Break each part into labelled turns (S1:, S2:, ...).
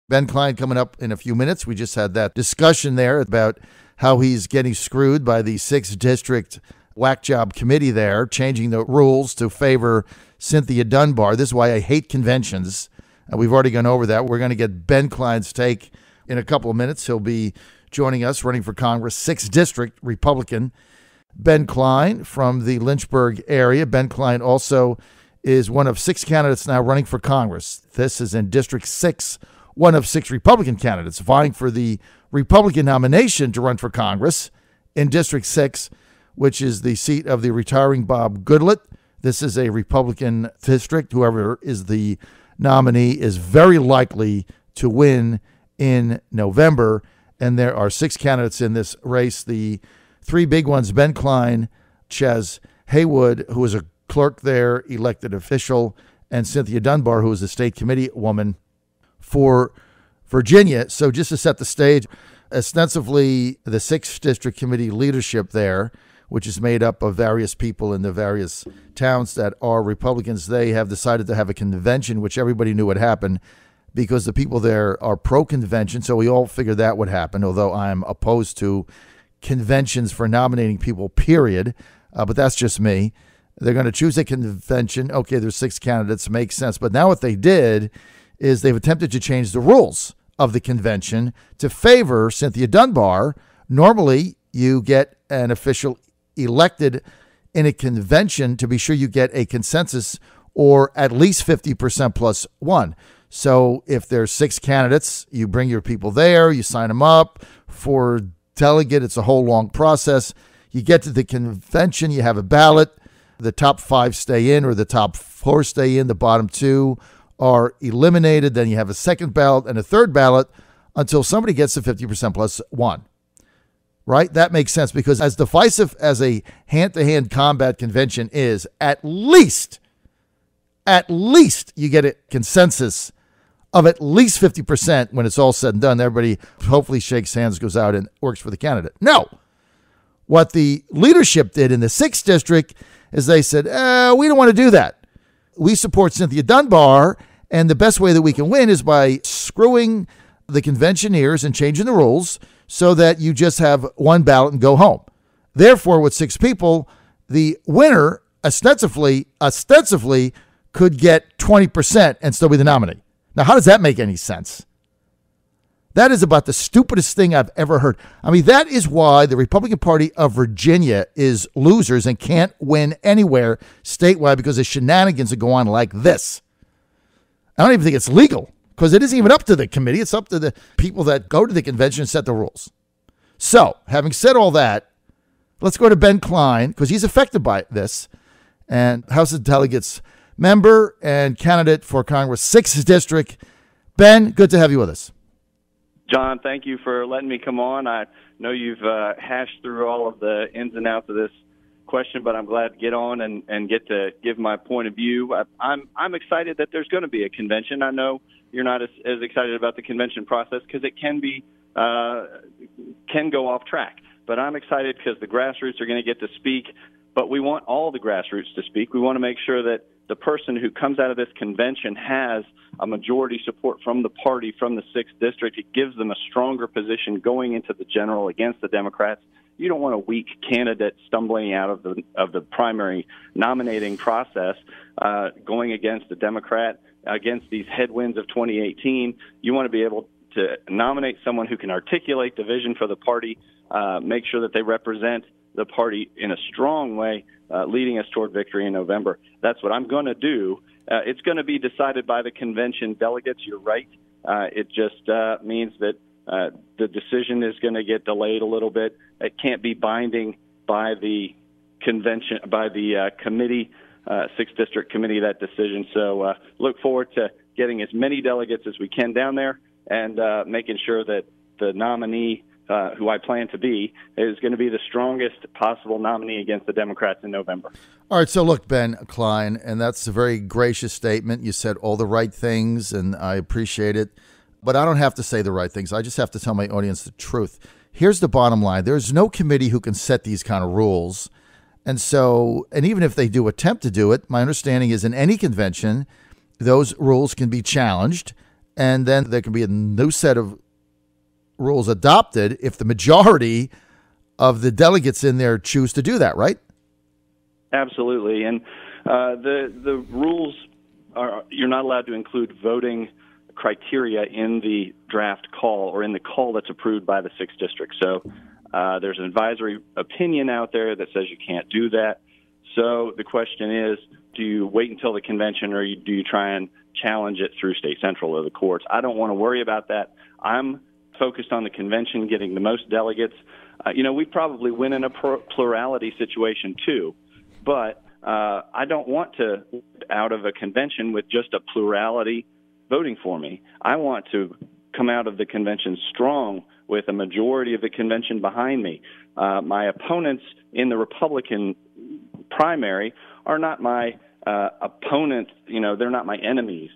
S1: Ben Cline coming up in a few minutes. We just had that discussion there about how he's getting screwed by the 6th District whack job committee there, changing the rules to favor Cynthia Dunbar. This is why I hate conventions. We've already gone over that. We're going to get Ben Cline's take in a couple of minutes. He'll be joining us, running for Congress, 6th District Republican. Ben Cline from the Lynchburg area. Ben Cline also is one of 6 candidates now running for Congress. This is in District 6, one of 6 Republican candidates vying for the Republican nomination to run for Congress in District 6, which is the seat of the retiring Bob Goodlatte. This is a Republican district. Whoever is the nominee is very likely to win in November. And there are 6 candidates in this race. The 3 big ones: Ben Cline, Ches Haywood, who is a clerk there, elected official, and Cynthia Dunbar, who is a state committee woman for Virginia. So just to set the stage, ostensibly the 6th District Committee leadership there, which is made up of various people in the various towns that are Republicans, they have decided to have a convention, which everybody knew would happen because the people there are pro-convention. So we all figured that would happen, although I'm opposed to conventions for nominating people, period. But that's just me. They're going to choose a convention. Okay, there's 6 candidates. Makes sense. But now what they did is they've attempted to change the rules of the convention to favor Cynthia Dunbar. Normally, you get an official elected in a convention to be sure you get a consensus or at least 50% plus 1. So if there's 6 candidates, you bring your people there, you sign them up for delegate. It's a whole long process. You get to the convention, you have a ballot. The top 5 stay in or the top 4 stay in. The bottom 2 are eliminated. Then you have a second ballot and a third ballot until somebody gets to 50% plus 1. Right? That makes sense because as divisive as a hand-to-hand combat convention is, at least you get a consensus of at least 50% when it's all said and done. Everybody hopefully shakes hands, goes out, and works for the candidate. No. What the leadership did in the 6th District is they said, we don't want to do that. We support Cynthia Dunbar, and the best way that we can win is by screwing the conventioneers and changing the rules so that you just have one ballot and go home. Therefore, with 6 people, the winner ostensibly could get 20% and still be the nominee. Now, how does that make any sense? That is about the stupidest thing I've ever heard. I mean, that is why the Republican Party of Virginia is losers and can't win anywhere statewide, because the shenanigans that go on like this. I don't even think it's legal because it isn't even up to the committee. It's up to the people that go to the convention and set the rules. So, having said all that, let's go to Ben Cline because he's affected by this. And House of Delegates member and candidate for Congress, 6th District. Ben, good to have you with us.
S2: John, thank you for letting me come on. I know you've hashed through all of the ins and outs of this question, but I'm glad to get on and get to give my point of view. I'm excited that there's going to be a convention. I know you're not as excited about the convention process because it can go off track. But I'm excited because the grassroots are going to get to speak. But we want all the grassroots to speak. We want to make sure that the person who comes out of this convention has a majority support from the party, from the 6th District. It gives them a stronger position going into the general against the Democrats. You don't want a weak candidate stumbling out of the primary nominating process, going against the Democrat, against these headwinds of 2018. You want to be able to nominate someone who can articulate the vision for the party, make sure that they represent the party in a strong way, leading us toward victory in November. That's what I'm going to do. It's going to be decided by the convention delegates. You're right. It just means that the decision is going to get delayed a little bit. It can't be binding by the convention, by the committee, 6th District Committee, that decision. So look forward to getting as many delegates as we can down there and making sure that the nominee, who I plan to be, is going to be the strongest possible nominee against the Democrats in November.
S1: All right, so look, Ben Cline, and that's a very gracious statement. You said all the right things, and I appreciate it. But I don't have to say the right things. I just have to tell my audience the truth. Here's the bottom line. There's no committee who can set these kind of rules. And so, and even if they do attempt to do it, my understanding is in any convention, those rules can be challenged and then there can be a new set of rules adopted if the majority of the delegates in there choose to do that, right?
S2: Absolutely. And the rules are, you're not allowed to include voting criteria in the draft call or in the call that's approved by the 6th District. So there's an advisory opinion out there that says you can't do that. So the question is, do you wait until the convention, or do you try and challenge it through state central or the courts? I don't want to worry about that. I'm focused on the convention, getting the most delegates. We probably win in a plurality situation too, but I don't want to out of a convention with just a plurality voting for me. I want to come out of the convention strong with a majority of the convention behind me. My opponents in the Republican primary are not my opponents. They're not my enemies.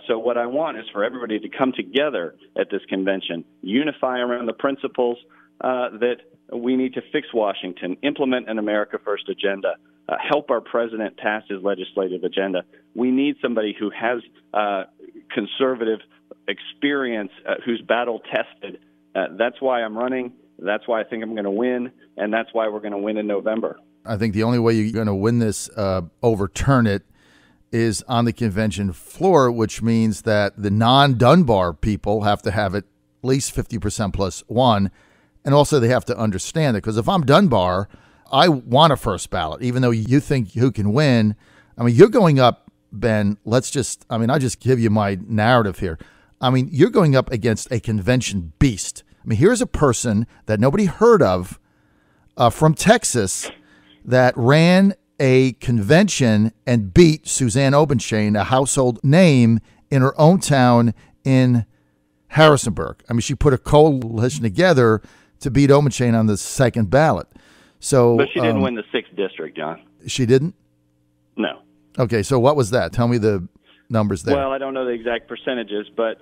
S2: So what I want is for everybody to come together at this convention, unify around the principles that we need to fix Washington, implement an America First agenda, help our president pass his legislative agenda. We need somebody who has conservative experience, who's battle-tested. That's why I'm running. That's why I think I'm going to win, and that's why we're going to win in November.
S1: I think the only way you're going to win this, overturn it, is on the convention floor, which means that the non-Dunbar people have to have at least 50% plus one, and also they have to understand it. Because if I'm Dunbar, I want a first ballot, even though you think who can win. I mean, you're going up, Ben, I'll just give you my narrative here. I mean, you're going up against a convention beast. I mean, here's a person that nobody heard of from Texas that ran a convention and beat Suzanne Obenchain, a household name in her own town in Harrisonburg. I mean, she put a coalition together to beat Obenchain on the second ballot. So,
S2: but she didn't win the 6th District, John.
S1: She didn't?
S2: No.
S1: Okay, so what was that? Tell me the numbers there.
S2: Well, I don't know the exact percentages, but,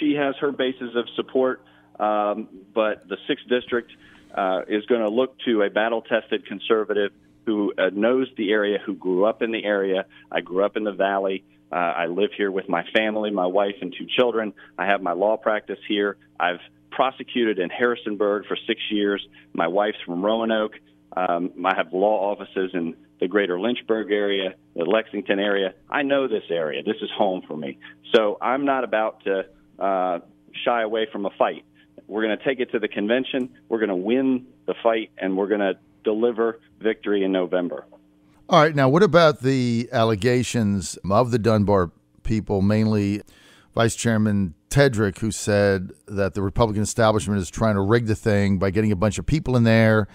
S2: she has her basis of support, but the 6th District is going to look to a battle-tested conservative who knows the area, who grew up in the area. I grew up in the Valley. I live here with my family, my wife and 2 children. I have my law practice here. I've prosecuted in Harrisonburg for 6 years. My wife's from Roanoke. I have law offices in the greater Lynchburg area, the Lexington area. I know this area. This is home for me. So I'm not about to shy away from a fight. We're going to take it to the convention. We're going to win the fight, and we're going to deliver victory in November.
S1: All right. Now, what about the allegations of the Dunbar people, mainly Vice Chairman Tedrick, who said that the Republican establishment is trying to rig the thing by getting a bunch of people in there,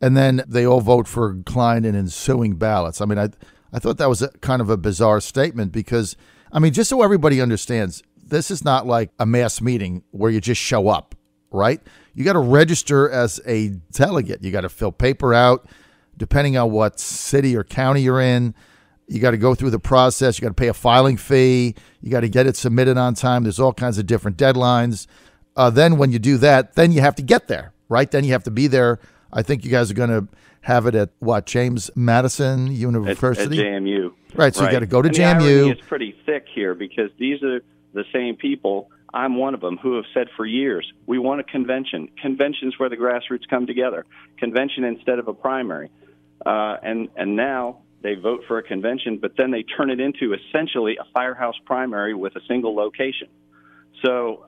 S1: and then they all vote for Cline in ensuing ballots? I mean, I thought that was kind of a bizarre statement because, I mean, just so everybody understands, this is not like a mass meeting where you just show up, right? You got to register as a delegate. You got to fill paper out, depending on what city or county you're in. You got to go through the process. You got to pay a filing fee. You got to get it submitted on time. There's all kinds of different deadlines. Then when you do that, then you have to get there, right? Then you have to be there. I think you guys are going to have it at, James Madison University?
S2: At JMU.
S1: Right, so you got to go to
S2: and
S1: JMU.
S2: The irony is pretty thick here because these are the same people, I'm one of them, who have said for years, we want a convention. Conventions where the grassroots come together. Convention instead of a primary. And now they vote for a convention, but then they turn it into essentially a firehouse primary with a single location. So,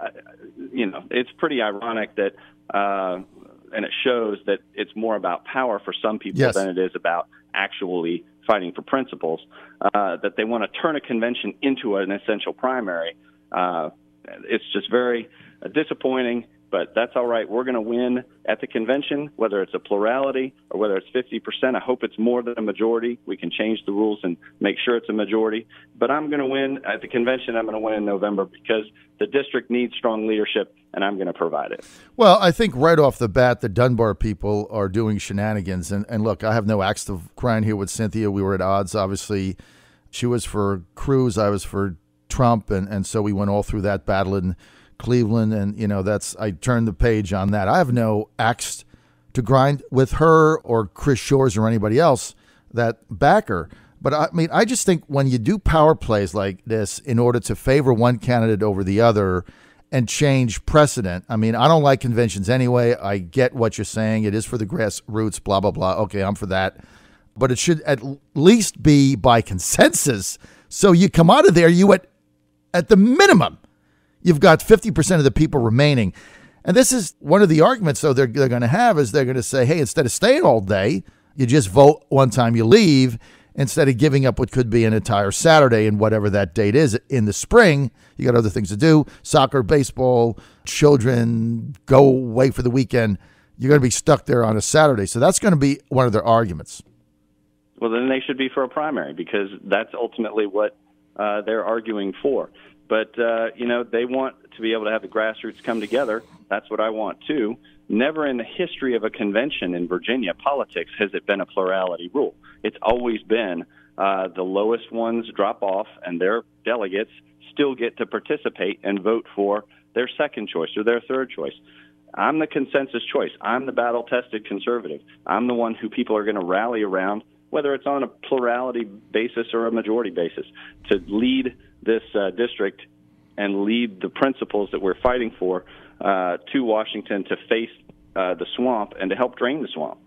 S2: it's pretty ironic that, and it shows that it's more about power for some people than it is about actually fighting for principles, that they want to turn a convention into an essential primary. It's just very disappointing, but that's all right. We're going to win at the convention, whether it's a plurality or whether it's 50%. I hope it's more than a majority. We can change the rules and make sure it's a majority. But I'm going to win at the convention. I'm going to win in November because the district needs strong leadership, and I'm going to provide it.
S1: Well, I think right off the bat, the Dunbar people are doing shenanigans. And look, I have no axe to grind here with Cynthia. We were at odds, obviously. She was for Cruz. I was for Trump. And so we went all through that battle in Cleveland. And, I turned the page on that. I have no axe to grind with her or Chris Shores or anybody else that back her. But I mean, I just think when you do power plays like this in order to favor one candidate over the other and change precedent, I mean, I don't like conventions anyway. I get what you're saying. It is for the grassroots, blah, blah, blah. Okay, I'm for that. But it should at least be by consensus. So you come out of there, at the minimum, you've got 50% of the people remaining. And this is one of the arguments, though, they're going to have is they're going to say, hey, instead of staying all day, you just vote one time you leave instead of giving up what could be an entire Saturday and whatever that date is in the spring. You got other things to do, soccer, baseball, children, go away for the weekend. You're going to be stuck there on a Saturday. So that's going to be one of their arguments.
S2: Well, then they should be for a primary because that's ultimately what they're arguing for. But, they want to be able to have the grassroots come together. That's what I want, too. Never in the history of a convention in Virginia politics has it been a plurality rule. It's always been the lowest ones drop off, and their delegates still get to participate and vote for their second choice or their third choice. I'm the consensus choice. I'm the battle-tested conservative. I'm the one who people are going to rally around, whether it's on a plurality basis or a majority basis, to lead this district and lead the principles that we're fighting for to Washington to face the swamp and to help drain the swamp.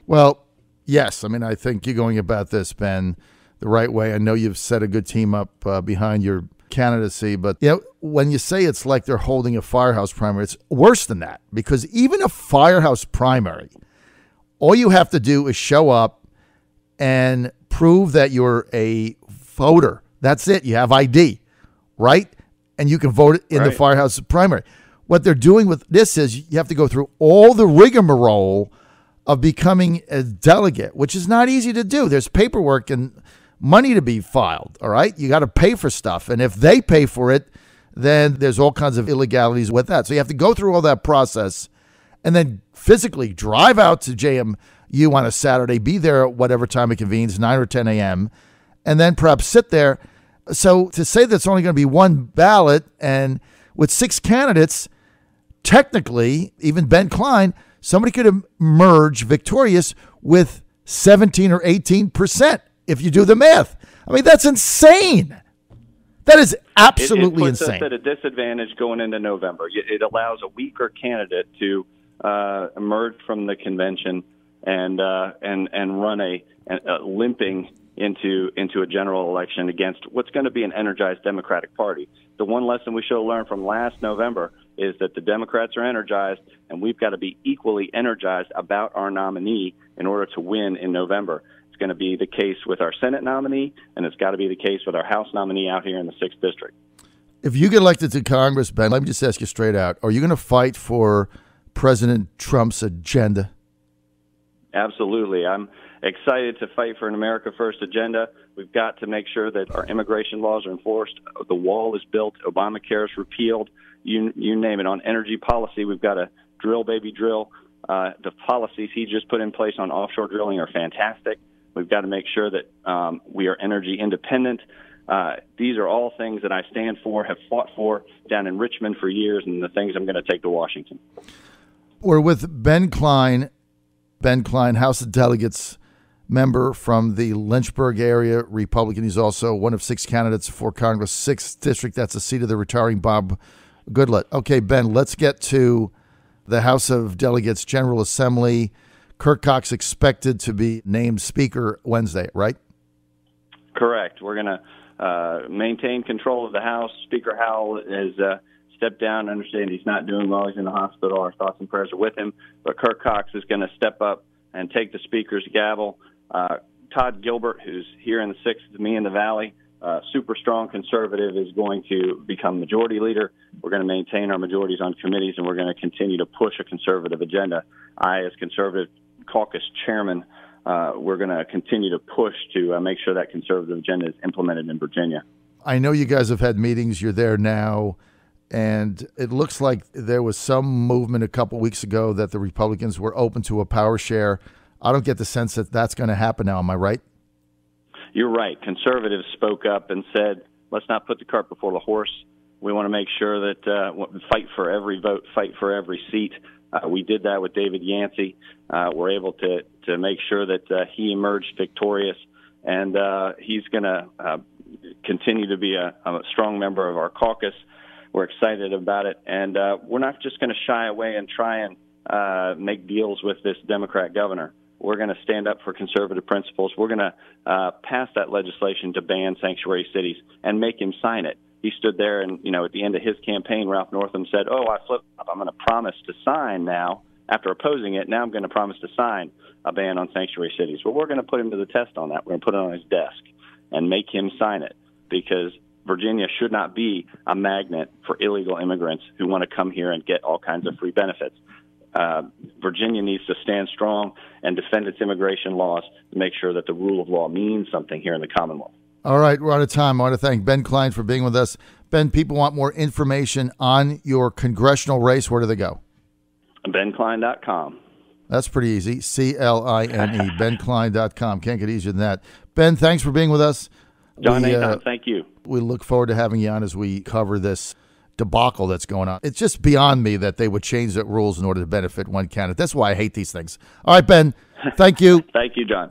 S1: Well, yes. I mean, I think you're going about this, Ben, the right way. I know you've set a good team up behind your candidacy, but when you say it's like they're holding a firehouse primary, it's worse than that, because even a firehouse primary, all you have to do is show up and prove that you're a voter. That's it. You have ID, right? And you can vote in the firehouse primary. What they're doing with this is you have to go through all the rigmarole of becoming a delegate, which is not easy to do. There's paperwork and money to be filed, all right? You got to pay for stuff. And if they pay for it, then there's all kinds of illegalities with that. So you have to go through all that process and then physically drive out to JMU on a Saturday, be there at whatever time it convenes, 9 or 10 a.m., and then perhaps sit there. So to say that's only going to be one ballot and with 6 candidates, technically, even Ben Cline, somebody could emerge victorious with 17 or 18% if you do the math. I mean, that's insane. That is absolutely
S2: insane. It puts us
S1: insane.
S2: at a disadvantage going into November. It allows a weaker candidate to emerge from the convention and run a limping into a general election against what's going to be an energized Democratic Party. The one lesson we should have learned from last November is that the Democrats are energized, and we've got to be equally energized about our nominee in order to win in November. It's going to be the case with our Senate nominee, and it's got to be the case with our House nominee out here in the 6th District.
S1: If you get elected to Congress, Ben, let me just ask you straight out, are you going to fight for President Trump's agenda?
S2: Absolutely. I'm excited to fight for an America First agenda. We've got to make sure that our immigration laws are enforced. The wall is built. Obamacare is repealed. You name it. On energy policy, we've got to drill, baby, drill. The policies he just put in place on offshore drilling are fantastic. We've got to make sure that we are energy independent. These are all things that I stand for, have fought for down in Richmond for years, and the things I'm going to take to Washington.
S1: We're with Ben Cline. Ben Cline, House of Delegates member from the Lynchburg area, Republican. He's also one of 6 candidates for Congress, 6th District. That's the seat of the retiring Bob Goodlatte. Okay, Ben, let's get to the House of Delegates General Assembly. Kirk Cox expected to be named Speaker Wednesday, right?
S2: Correct. We're going to maintain control of the House. Speaker Howell has stepped down. I understand he's not doing well. He's in the hospital. Our thoughts and prayers are with him. But Kirk Cox is going to step up and take the Speaker's gavel. Todd Gilbert, who's here in the 6th, me in the Valley, super strong conservative, is going to become majority leader. We're going to maintain our majorities on committees, and we're going to continue to push a conservative agenda. I, as conservative caucus chairman, we're going to continue to push to make sure that conservative agenda is implemented in Virginia.
S1: I know you guys have had meetings. You're there now. And it looks like there was some movement a couple weeks ago that the Republicans were open to a power share. I don't get the sense that that's going to happen now. Am I right?
S2: You're right. Conservatives spoke up and said, let's not put the cart before the horse. We want to make sure that fight for every vote, fight for every seat. We did that with David Yancey. We're able to make sure that he emerged victorious. and he's going to continue to be a strong member of our caucus. We're excited about it, and we're not just going to shy away and try and make deals with this Democrat governor. We're going to stand up for conservative principles. We're going to pass that legislation to ban sanctuary cities and make him sign it. He stood there and, at the end of his campaign, Ralph Northam said, I flipped up. I'm going to promise to sign now. After opposing it, now I'm going to promise to sign a ban on sanctuary cities. Well, we're going to put him to the test on that. We're going to put it on his desk and make him sign it, because Virginia should not be a magnet for illegal immigrants who want to come here and get all kinds of free benefits. Virginia needs to stand strong and defend its immigration laws to make sure that the rule of law means something here in the Commonwealth.
S1: All right, we're out of time. I want to thank Ben Cline for being with us. Ben, people want more information on your congressional race. Where do they go?
S2: BenCline.com.
S1: That's pretty easy. CLINE, BenCline.com. Can't get easier than that. Ben, thanks for being with us.
S2: John, thank you.
S1: We look forward to having you on as we cover this debacle that's going on. It's just beyond me that they would change the rules in order to benefit one candidate. That's why I hate these things. All right, Ben, thank you.
S2: Thank you, John.